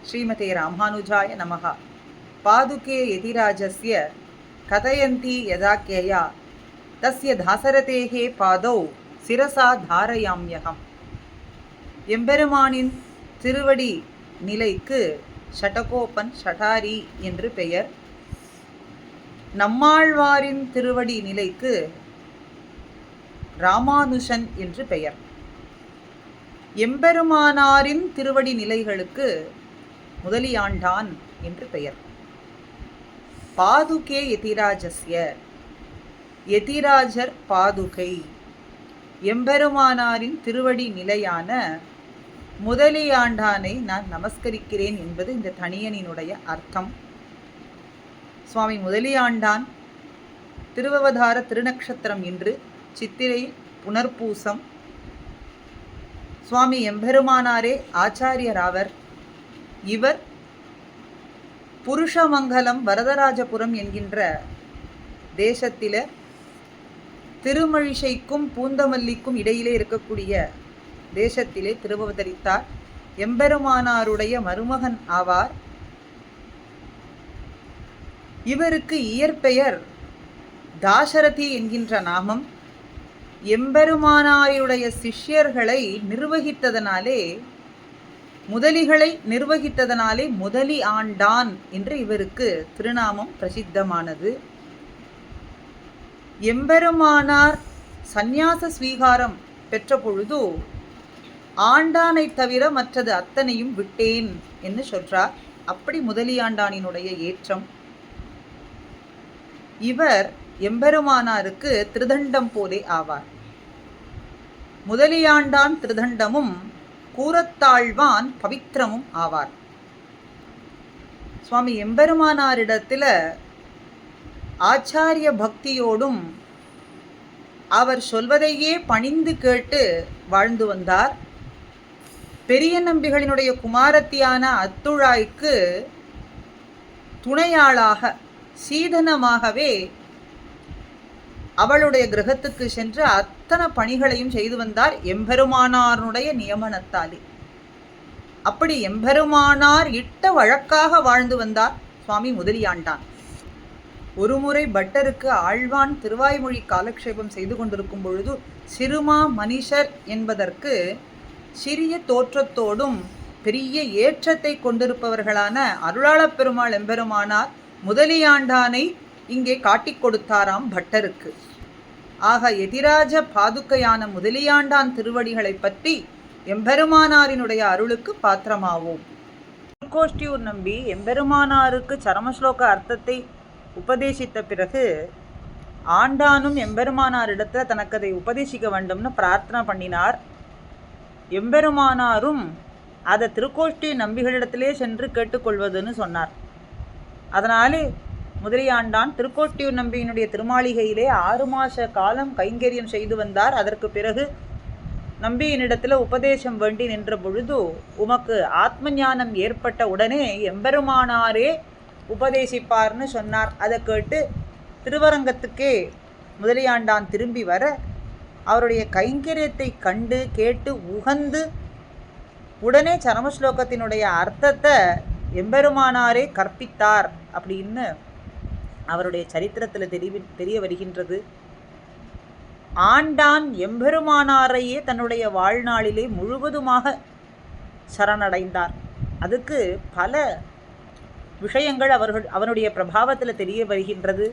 श्रीमते रामानुजाय नमः। पादुके यतिराजस्य कथयन्ति यदाख्यया तस्य दासरथेः पादौ சிரசா தாரயாம்யகம். எம்பெருமானின் திருவடி நிலைக்கு ஷடகோபன் ஷடாரி என்று பெயர். நம்மாழ்வாரின் திருவடி நிலைக்கு ராமானுஷன் என்று பெயர். எம்பெருமானாரின் திருவடி நிலைகளுக்கு முதலியாண்டான் என்று பெயர். பாதுகே யதிராஜஸ்ய, யதிராஜர் பாதுகை, எம்பெருமானாரின் திருவடி நிலையான முதலியாண்டானை நான் நமஸ்கரிக்கிறேன் என்பது இந்த தனியனினுடைய அர்த்தம். சுவாமி முதலியாண்டான் திருவவதார திருநக்ஷத்திரம் இன்று சித்திரை புனர்பூசம். சுவாமி எம்பெருமானாரே ஆச்சாரியராவர். இவர் புருஷமங்கலம் வரதராஜபுரம் என்கின்ற தேசத்தில திருமழிசைக்கும் பூந்தமல்லிக்கும் இடையிலே இருக்கக்கூடிய தேசத்திலே திருவவதரித்தார். எம்பெருமானாருடைய மருமகன் ஆவார். இவருக்கு இயற்பெயர் தாசரதி என்கின்ற நாமம். எம்பெருமானாருடைய சிஷ்யர்களை நிர்வகித்ததனாலே, முதலிகளை நிர்வகித்ததனாலே முதலி ஆண்டான் என்று இவருக்கு திருநாமம் பிரசித்தமானது. எம்பெருமானார் சந்நியாச ஸ்வீகாரம் பெற்ற பொழுது ஆண்டானை தவிர மற்றது அத்தனையும் விட்டேன் என்று சொல்றார். அப்படி முதலியாண்டானினுடைய ஏற்றம். இவர் எம்பெருமானாருக்கு திருதண்டம் போலே ஆவார். முதலியாண்டான் திருதண்டமும் கூரத்தாழ்வான் பவித்திரமும் ஆவார். சுவாமி எம்பெருமானாரிடத்தில் ஆச்சாரிய பக்தியோடும் அவர் சொல்வதையே பணிந்து கேட்டு வாழ்ந்து வந்தார். பெரிய நம்பிகளினுடைய குமாரத்தியான அத்துழாய்க்கு துணையாளாக சீதனமாகவே அவளுடைய கிரகத்துக்கு சென்று அத்தனை பணிகளையும் செய்து வந்தார் எம்பெருமானாருடைய நியமனத்தாலே. அப்படி எம்பெருமானார் இட்ட வழக்காக வாழ்ந்து வந்தார் சுவாமி முதலியாண்டான். ஒருமுறை பட்டருக்கு ஆழ்வான் திருவாய்மொழி காலக்ஷேபம் செய்து கொண்டிருக்கும் பொழுது சிறுமா மனிஷர் என்பதற்கு சிறிய தோற்றத்தோடும் பெரிய ஏற்றத்தை கொண்டிருப்பவர்களான அருளாளப் பெருமாள் எம்பெருமானார் முதலியாண்டானை இங்கே காட்டிக் கொடுத்தாராம் பட்டருக்கு. ஆக எதிராஜ பாதுக்கையான முதலியாண்டான் திருவடிகளை பற்றி எம்பெருமானாரினுடைய அருளுக்கு பாத்திரமாவோம். திருக்கோஷ்டியூர் நம்பி எம்பெருமானாருக்கு சரமஸ்லோக அர்த்தத்தை உபதேசித்த பிறகு ஆண்டானும் எம்பெருமானாரிடத்தில் தனக்கு அதை உபதேசிக்க வேண்டும்னு பிரார்த்தனை பண்ணினார். எம்பெருமானாரும் அதை திருக்கோஷ்டி நம்பிகளிடத்திலே சென்று கேட்டுக்கொள்வதுன்னு சொன்னார். அதனாலே முதலியாண்டான் திருக்கோட்டியூர் நம்பியினுடைய திருமாளிகையிலே 6 மாத காலம் கைங்கரியம் செய்து வந்தார். அதற்கு பிறகு நம்பியினிடத்தில் உபதேசம் வேண்டி நின்ற பொழுது, உமக்கு ஆத்ம ஞானம் ஏற்பட்ட உடனே எம்பெருமானாரே உபதேசிப்பார்னு சொன்னார். அதை கேட்டு திருவரங்கத்துக்கே முதலியாண்டான் திரும்பி வர அவருடைய கைங்கரியத்தை கண்டு கேட்டு உகந்து உடனே சரமஸ்லோகத்தினுடைய அர்த்தத்தை எம்பெருமானாரே கற்பித்தார் அப்படின்னு அவருடைய சரித்திரத்தில் தெரிய வருகின்றது. ஆண்டான் எம்பெருமானாரையே தன்னுடைய வாழ்நாளிலே முழுவதுமாக சரணடைந்தார். அதுக்கு பல விஷயங்கள் அவனுடைய பிரபாவத்தில் தெரிய வருகின்றது.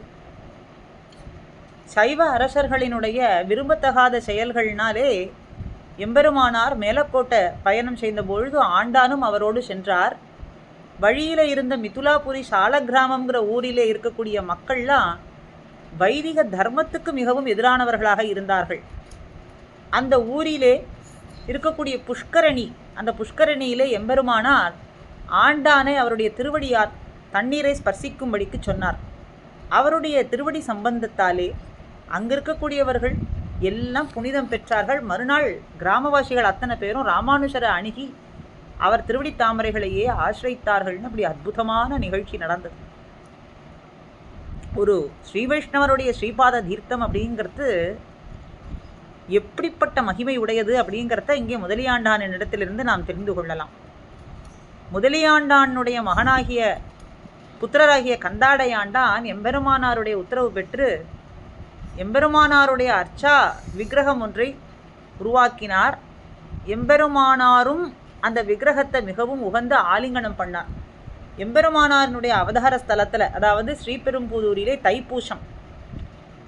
சைவ அரசர்களினுடைய விரும்பத்தகாத செயல்கள்னாலே எம்பெருமானார் மேலக்கோட்டை பயணம் செய்த பொழுது ஆண்டானும் அவரோடு சென்றார். வழியில் இருந்த மிதுலாபுரி சால கிராமங்கிற ஊரிலே இருக்கக்கூடிய மக்கள்லாம் வைதிக தர்மத்துக்கு மிகவும் எதிரானவர்களாக இருந்தார்கள். அந்த ஊரிலே இருக்கக்கூடிய புஷ்கரணி, அந்த புஷ்கரணியிலே எம்பெருமானார் ஆண்டானை அவருடைய திருவடியார் தண்ணீரை ஸ்பர்சிக்கும்படிக்கு சொன்னார். அவருடைய திருவடி சம்பந்தத்தாலே அங்கே இருக்கக்கூடியவர்கள் எல்லாம் புனிதம் பெற்றார்கள். மறுநாள் கிராமவாசிகள் அத்தனை பேரும் ராமானுஷரை அணுகி அவர் திருவடி தாமரைகளையே ஆசிரித்தார்கள்னு அப்படி அற்புதமான நிகழ்ச்சி நடந்தது. ஒரு ஸ்ரீ வைஷ்ணவருடைய ஸ்ரீபாத தீர்த்தம் அப்படிங்கிறது எப்படிப்பட்ட மகிமை உடையது அப்படிங்கிறத இங்கே முதலியாண்டானின் இடத்திலிருந்து நாம் தெரிந்து கொள்ளலாம். முதலியாண்டானுடைய மகனாகிய புத்திரராகிய கந்தாடையாண்டான் எம்பெருமானாருடைய உத்தரவு பெற்று எம்பெருமானாருடைய அர்ச்சா விக்கிரகம் ஒன்றை உருவாக்கினார். எம்பெருமானாரும் அந்த விக்கிரகத்தை மிகவும் உகந்து ஆலிங்கனம் பண்ணார். எம்பெருமானாரினுடைய அவதார ஸ்தலத்தில், அதாவது ஸ்ரீபெரும்புதூரிலே தைப்பூசம்,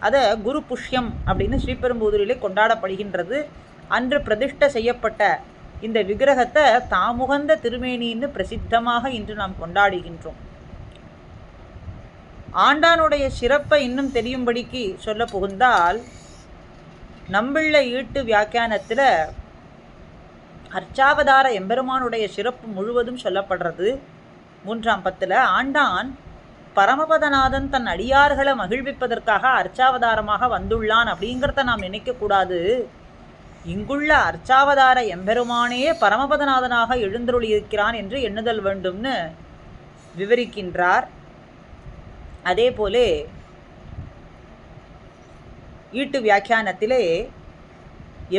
அதை குரு புஷ்யம் அப்படின்னு ஸ்ரீபெரும்புதூரிலே கொண்டாடப்படுகின்றது. அன்று பிரதிஷ்டை செய்யப்பட்ட இந்த விக்கிரகத்தை தாமுகந்த திருமேனின்னு பிரசித்தமாக இன்று நாம் கொண்டாடுகின்றோம். ஆண்டானுடைய சிறப்பை இன்னும் தெரியும்படிக்கு சொல்ல புகுந்தால், நம்பிள்ளை ஈட்டு வியாக்கியானத்தில் அர்ச்சாவதார எம்பெருமானுடைய சிறப்பு முழுவதும் சொல்லப்படுறது. 3ஆம் பத்தில் ஆண்டான் பரமபதநாதன் தன் அடியார்களை மகிழ்விப்பதற்காக அர்ச்சாவதாரமாக வந்துள்ளான் அப்படிங்கிறத நாம் நினைக்கக்கூடாது. இங்குள்ள அர்ச்சாவதார எம்பெருமானே பரமபதநாதனாக எழுந்தருளியிருக்கிறான் என்று எண்ணுதல் வேண்டும்னு விவரிக்கின்றார். அதே போலே ஈட்டு வியாக்கியானத்திலே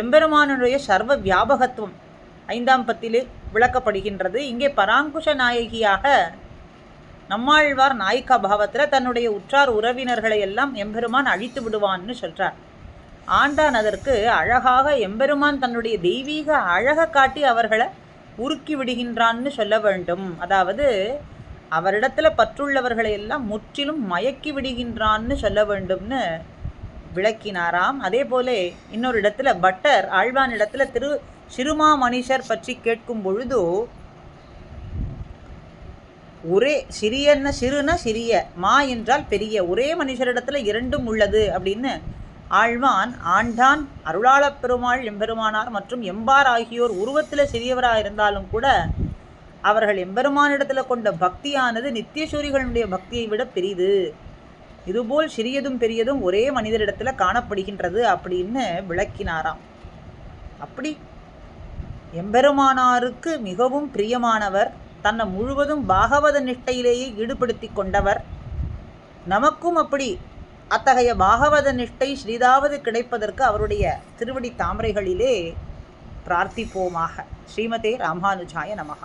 எம்பெருமானுடைய சர்வ வியாபகத்துவம் 5ஆம் பத்திலே விளக்கப்படுகின்றது. இங்கே பராங்குஷ நாயகியாக நம்மாழ்வார் நாயிகா பாவத்தில் தன்னுடைய உற்றார் உறவினர்களை எல்லாம் எம்பெருமான் அழித்து விடுவான்னு சொல்கிறார். ஆண்டான் அதற்கு அழகாக எம்பெருமான் தன்னுடைய தெய்வீக அழகை காட்டி அவர்களை உருக்கி விடுகின்றான்னு சொல்ல வேண்டும். அதாவது அவரிடத்தில் பற்றுள்ளவர்களை எல்லாம் முற்றிலும் மயக்கி விடுகின்றான்னு சொல்ல வேண்டும்னு விளக்கினாராம். அதே போல இன்னொரு இடத்துல பட்டர் ஆழ்வான் இடத்துல சிறுமா மனுஷர் பற்றி கேட்கும் பொழுது, ஒரே சிறியன்னா சிறுனா சிறிய, மா என்றால் பெரிய, ஒரே மனுஷரிடத்துல இரண்டும் உள்ளது அப்படின்னு ஆழ்வான் ஆண்டான் அருளாளப் பெருமாள் எம்பெருமானார் மற்றும் எம்பார் ஆகியோர் உருவத்தில் சிறியவராக இருந்தாலும் கூட அவர்கள் எம்பெருமானிடத்தில் கொண்ட பக்தியானது நித்தியசூரிகளுடைய பக்தியை விட பெரிது. இதுபோல் சிறியதும் பெரியதும் ஒரே மனிதரிடத்தில் காணப்படுகின்றது அப்படின்னு விளக்கினாராம். அப்படி எம்பெருமானாருக்கு மிகவும் பிரியமானவர், தன்னை முழுவதும் பாகவத நிஷ்டையிலேயே ஈடுபடுத்தி கொண்டவர். நமக்கும் அப்படி அத்தகைய பாகவத நிஷ்டை ஸ்ரீதாவது கிடைப்பதற்கு அவருடைய திருவடி தாமரைகளிலே பிரார்த்திப்போமாக. ஸ்ரீமதே ராமானுஜாய நமஹ.